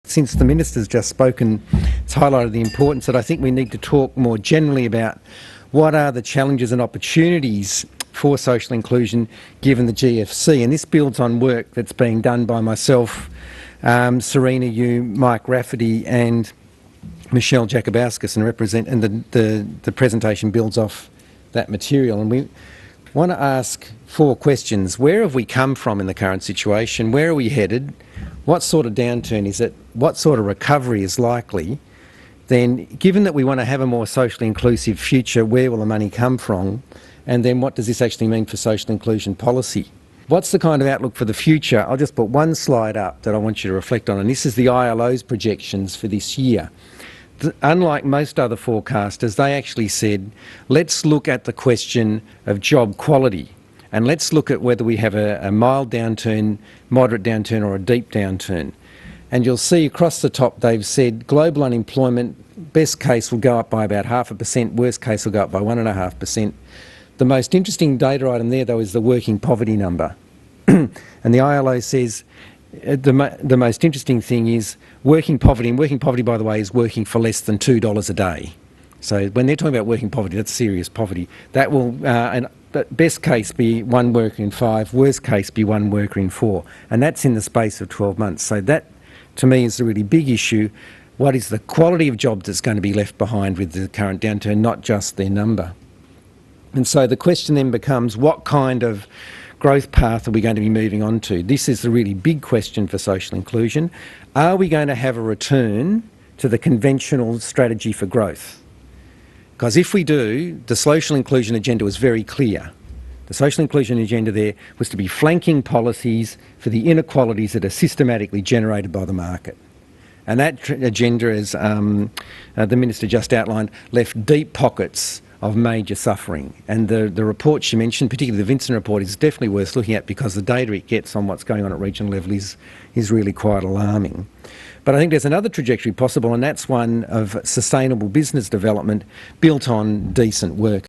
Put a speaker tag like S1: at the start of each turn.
S1: Since the Minister's just spoken, it's highlighted the importance that I think we need to talk more generally about what are the challenges and opportunities for social inclusion given the GFC. And this builds on work that's being done by myself, Serena Yu, Mike Rafferty and Michelle Jakobauskas, and the presentation builds off that material. And we want to ask 4 questions. Where have we come from in the current situation? Where are we headed? What sort of downturn is it? What sort of recovery is likely? Then, given that we want to have a more socially inclusive future, where will the money come from? And then what does this actually mean for social inclusion policy? What's the kind of outlook for the future? I'll just put one slide up that I want you to reflect on, and this is the ILO's projections for this year. Unlike most other forecasters, they actually said, let's look at the question of job quality, and let's look at whether we have a mild downturn, moderate downturn or a deep downturn. And you'll see across the top they've said global unemployment, best case will go up by about 0.5%, worst case will go up by 1.5%. The most interesting data item there, though, is the working poverty number. And the ILO says the most interesting thing is working poverty, and working poverty, by the way, is working for less than $2 a day. So when they're talking about working poverty, that's serious poverty. That will, best case, be 1 worker in 5, worst case be 1 worker in 4. And that's in the space of 12 months. So that, to me, is the really big issue. What is the quality of jobs that's going to be left behind with the current downturn, not just their number? And so the question then becomes, what kind of growth path are we going to be moving on to? This is the really big question for social inclusion. Are we going to have a return to the conventional strategy for growth? Because if we do, the social inclusion agenda was very clear. The social inclusion agenda there was to be flanking policies for the inequalities that are systematically generated by the market. And that agenda, as the Minister just outlined, left deep pockets of major suffering. And the report she mentioned, particularly the Vincent report, is definitely worth looking at because the data it gets on what's going on at regional level is really quite alarming. But I think there's another trajectory possible, and that's one of sustainable business development built on decent work.